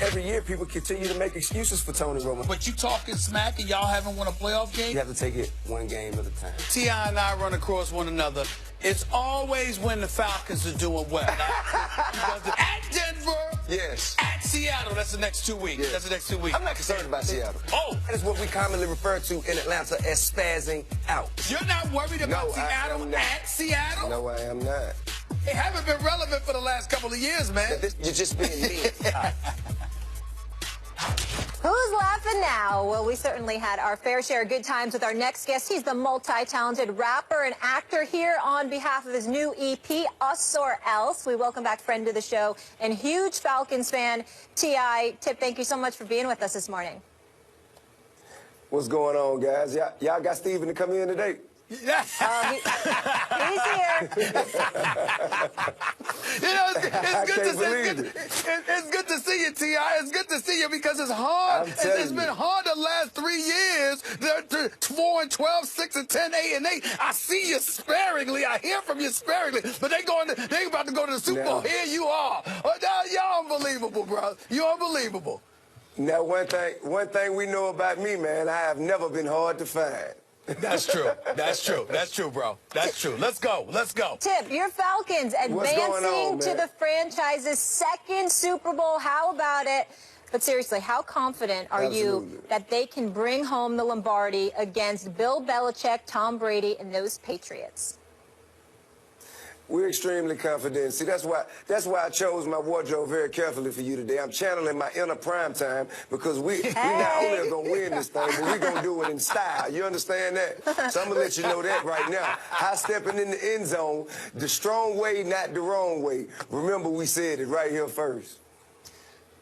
every year people continue to make excuses for Tony Romo. But you talking smack and y'all haven't won a playoff game? You have to take it one game at a time. T.I. and I run across one another. It's always when the Falcons are doing well. At Denver. Yes. At Seattle. That's the next 2 weeks. Yes. That's the next 2 weeks. I'm not concerned about Seattle. Oh. That is what we commonly refer to in Atlanta as spazzing out. You're not worried about Seattle at Seattle? No, I am not. They haven't been relevant for the last couple of years, man. You're just being mean. Who's laughing now? Well, we certainly had our fair share of good times with our next guest. He's the multi-talented rapper and actor here on behalf of his new EP, Us or Else. We welcome back friend of the show and huge Falcons fan, T.I. Tip, thank you so much for being with us this morning. What's going on, guys? Y'all got Steven to come in today? He's here. You know, it's good to see you, T.I. It's good to see you because it's hard. It's been hard the last 3 years. They're 4-12, 6-10, 8-8. I see you sparingly. I hear from you sparingly. But they about to go to the Super Bowl. Here you are. You're unbelievable, bro. You're unbelievable. Now, one thing we know about me, man, I have never been hard to find. That's true. That's true. That's true, bro. That's true. Let's go. Let's go. Tip, your Falcons advancing to the franchise's second Super Bowl. How about it? But seriously, how confident are you that they can bring home the Lombardi against Bill Belichick, Tom Brady, and those Patriots? We're extremely confident. See, that's why I chose my wardrobe very carefully for you today. I'm channeling my inner prime time because we not only are going to win this thing, but we're going to do it in style. You understand that? So I'm going to let you know that right now. High stepping in the end zone, the strong way, not the wrong way. Remember, we said it right here first.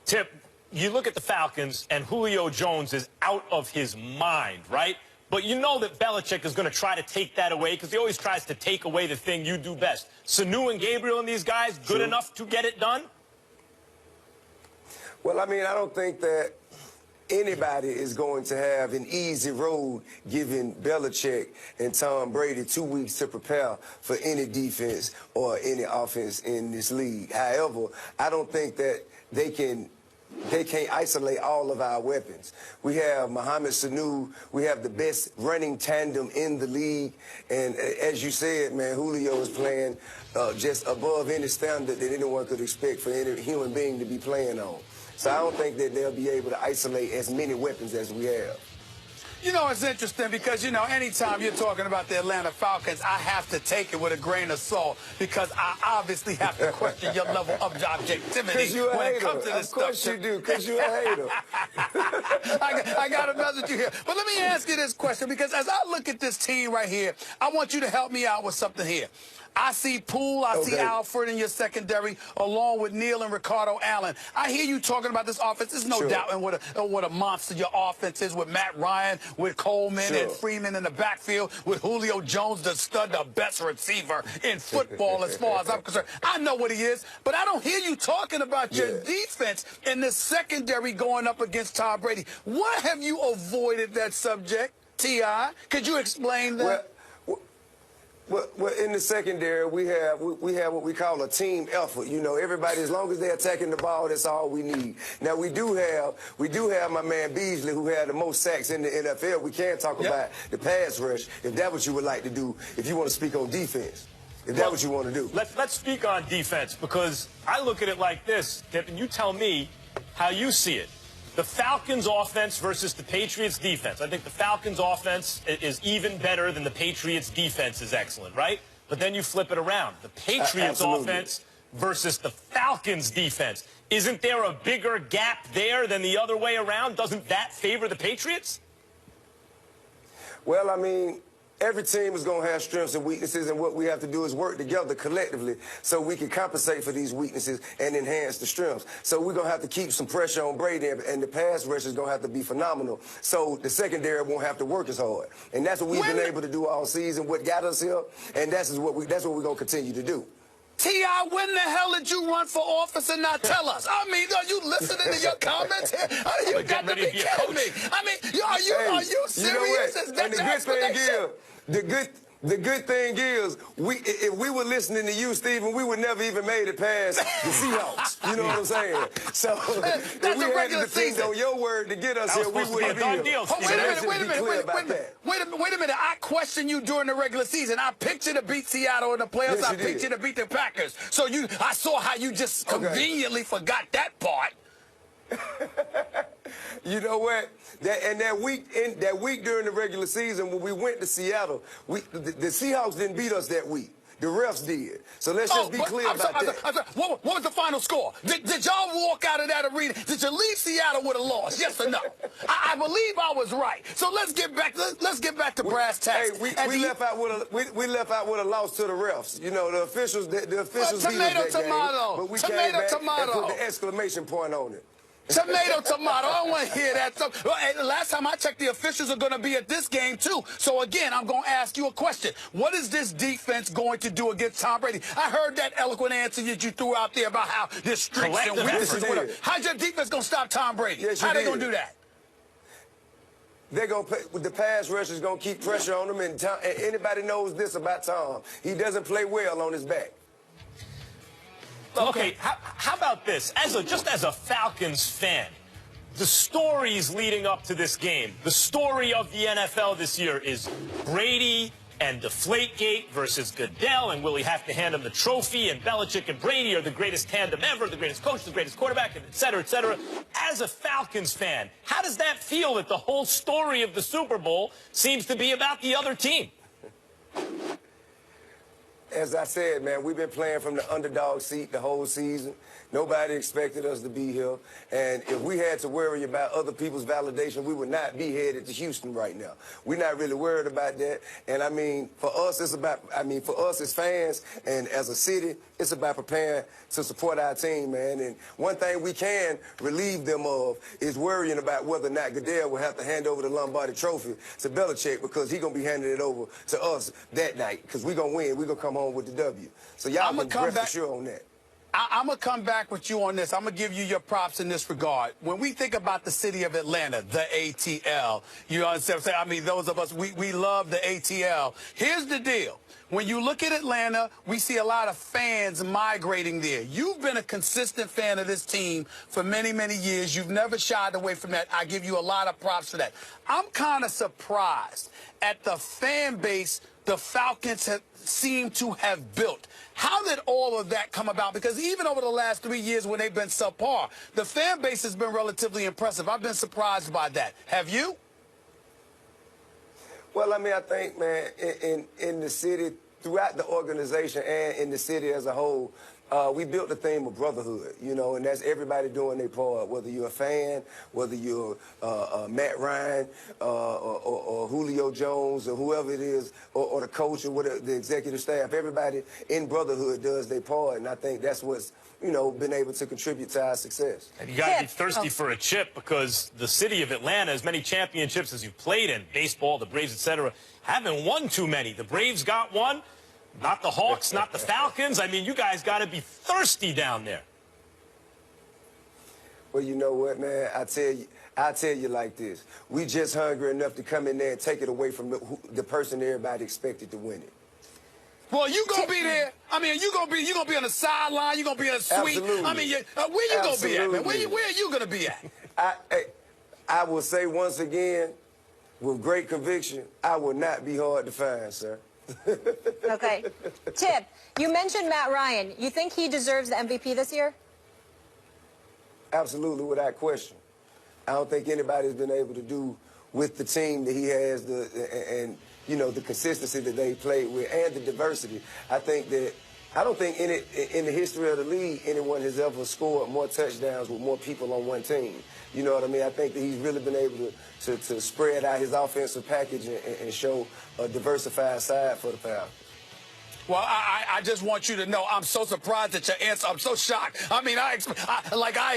Tip, you look at the Falcons, and Julio Jones is out of his mind, right? But you know that Belichick is going to try to take that away because he always tries to take away the thing you do best. Sanu and Gabriel and these guys, good enough to get it done? Well, I mean, I don't think that anybody is going to have an easy road giving Belichick and Tom Brady 2 weeks to prepare for any defense or any offense in this league. However, I don't think that they can't isolate all of our weapons. We have Mohamed Sanu. We have the best running tandem in the league. And as you said, man, Julio is playing just above any standard that anyone could expect for any human being to be playing on. So I don't think that they'll be able to isolate as many weapons as we have. You know, it's interesting because, you know, anytime you're talking about the Atlanta Falcons, I have to take it with a grain of salt because I obviously have to question your level of objectivity when it comes to this stuff. Of course you do, because you're a hater. I got to message you here. But let me ask you this question because as I look at this team right here, I want you to help me out with something here. I see Poole, I see Alfred in your secondary, along with Neal and Ricardo Allen. I hear you talking about this offense. There's no doubt in what a monster your offense is with Matt Ryan, with Coleman and Freeman in the backfield, with Julio Jones, the stud, the best receiver in football as far as I'm concerned. I know what he is, but I don't hear you talking about your defense in the secondary going up against Tom Brady. Why have you avoided that subject, T.I.? Could you explain that? Well, in the secondary, we have what we call a team effort. You know, everybody, as long as they're attacking the ball, that's all we need. Now, we do have my man Beasley, who had the most sacks in the NFL. We can talk about the pass rush, if that's what you would like to do, if you want to speak on defense. If that's what you want to do. Let's speak on defense, because I look at it like this, Tip, and you tell me how you see it. The Falcons' offense versus the Patriots' defense. I think the Falcons' offense is even better than the Patriots' defense is excellent, right? But then you flip it around. The Patriots' offense versus the Falcons' defense. Isn't there a bigger gap there than the other way around? Doesn't that favor the Patriots? Well, I mean, every team is going to have strengths and weaknesses, and what we have to do is work together collectively so we can compensate for these weaknesses and enhance the strengths. So we're going to have to keep some pressure on Brady, and the pass rush is going to have to be phenomenal so the secondary won't have to work as hard. And that's what we've been able to do all season, what got us here, and that's what we're going to continue to do. T.I., when the hell did you run for office and not tell us? I mean, are you listening to your comments here? You got to be kidding me. I mean, are you serious? You know what? And the good thing is, The good thing is, if we were listening to you, Stephen, we would never even made it past the Seahawks. You know what I'm saying? So if we had to depend on your word to get us here, we wouldn't be here. Oh, wait a minute. I questioned you during the regular season. I picked you to beat Seattle in the playoffs. Yes, I picked you to beat the Packers. So I saw how you just conveniently forgot that part. You know what? That week during the regular season when we went to Seattle, the Seahawks didn't beat us that week. The refs did. So let's just be clear about that. What was the final score? Did y'all walk out of that arena? Did you leave Seattle with a loss? Yes or no? I believe I was right. So let's get back. Let's get back to brass tacks. Hey, we left out with a loss to the refs. You know, the officials beat us that game, but we came back and put the exclamation point on it. Tomato. I don't want to hear that stuff. And last time I checked, the officials are going to be at this game, too. So, again, I'm going to ask you a question. What is this defense going to do against Tom Brady? I heard that eloquent answer that you threw out there about how there's strengths and weaknesses. How's your defense going to stop Tom Brady? Yes, how are they going to do that? They're going to play, the pass rush is going to keep pressure on them. And anybody knows this about Tom. He doesn't play well on his back. Okay, how about this? Just as a Falcons fan, the stories leading up to this game, the story of the NFL this year is Brady and Deflategate versus Goodell, and will he have to hand him the trophy? And Belichick and Brady are the greatest tandem ever, the greatest coach, the greatest quarterback, et cetera, et cetera. As a Falcons fan, how does that feel that the whole story of the Super Bowl seems to be about the other team? As I said, man, we've been playing from the underdog seat the whole season. Nobody expected us to be here. And if we had to worry about other people's validation, we would not be headed to Houston right now. We're not really worried about that. And I mean, for us, for us as fans and as a city, it's about preparing to support our team, man. And one thing we can relieve them of is worrying about whether or not Goodell will have to hand over the Lombardi trophy to Belichick, because he's going to be handing it over to us that night, because we're going to win. We're going to come home with the W. So y'all can rest assured on that. I'm going to come back with you on this. I'm going to give you your props in this regard. When we think about the city of Atlanta, the ATL, you understand what I'm saying? I mean, those of us, we love the ATL. Here's the deal. When you look at Atlanta, we see a lot of fans migrating there. You've been a consistent fan of this team for many, many years. You've never shied away from that. I give you a lot of props for that. I'm kind of surprised at the fan base the Falcons seem to have built. How did all of that come about? Because even over the last 3 years when they've been subpar, the fan base has been relatively impressive. I've been surprised by that. Have you? Well, I mean, I think, man, in the city, throughout the organization and in the city as a whole, we built the theme of brotherhood, you know, and that's everybody doing their part, whether you're a fan, whether you're Matt Ryan or Julio Jones or whoever it is, or the coach or whatever, the executive staff. Everybody in brotherhood does their part, and I think that's what's, you know, been able to contribute to our success. And you got to be thirsty for a chip, because the city of Atlanta, as many championships as you've played in, baseball, the Braves, etc., haven't won too many. The Braves got one. Not the Hawks, not the Falcons. I mean, you guys got to be thirsty down there. Well, you know what, man? I tell you like this. We just hungry enough to come in there and take it away from the person everybody expected to win it. Well, you gonna be there. I mean, you gonna be on the sideline. You gonna be in a suite. Absolutely. I mean, where you gonna be at, man? Where are you gonna be at? I will say once again, with great conviction, I will not be hard to find, sir. Okay. Tip, you mentioned Matt Ryan. You think he deserves the MVP this year? Absolutely, without question. I don't think anybody's been able to do with the team that he has, and you know, the consistency that they played with and the diversity. I don't think in the history of the league anyone has ever scored more touchdowns with more people on one team. You know what I mean? I think that he's really been able to spread out his offensive package and show a diversified side for the Falcons. Well, I just want you to know I'm so surprised at your answer. I'm so shocked. I mean, I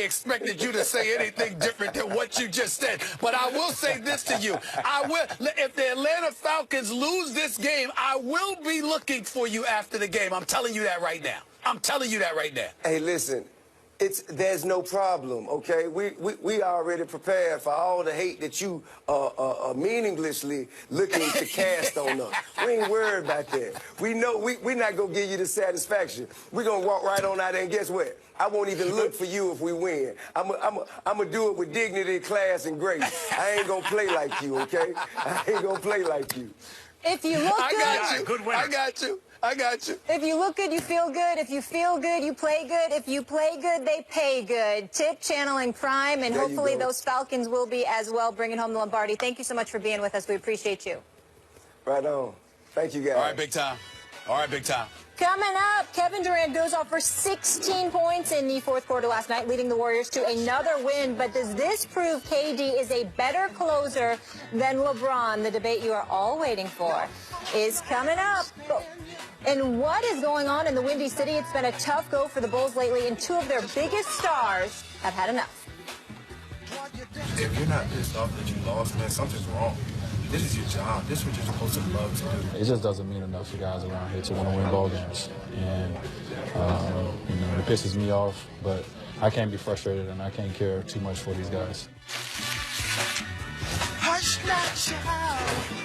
expected you to say anything different than what you just said. But I will say this to you. If the Atlanta Falcons lose this game, I will be looking for you after the game. I'm telling you that right now. I'm telling you that right now. Hey, listen. There's no problem, okay? We already prepared for all the hate that you are meaninglessly looking to cast on us. We ain't worried about that. We know we not gonna give you the satisfaction. We gonna walk right on out there, and guess what? I won't even look for you if we win. I'm gonna do it with dignity, class, and grace. I ain't gonna play like you, okay? I ain't gonna play like you. If you look good, I got you. I got you. If you look good, you feel good. If you feel good, you play good. If you play good, they pay good. Tip, channeling Prime, and hopefully those Falcons will be as well, bringing home the Lombardi. Thank you so much for being with us. We appreciate you. Right on. Thank you, guys. All right, big time. All right, big time. Coming up, Kevin Durant goes off for 16 points in the fourth quarter last night, leading the Warriors to another win. But does this prove KD is a better closer than LeBron? The debate you are all waiting for is coming up. And what is going on in the Windy City? It's been a tough go for the Bulls lately, and two of their biggest stars have had enough. If you're not pissed off that you lost, man, something's wrong. This is your job. This is what you're supposed to love to do. It just doesn't mean enough for guys around here to want to win ball games. And, it pisses me off, but I can't be frustrated and I can't care too much for these guys. Hush, not child.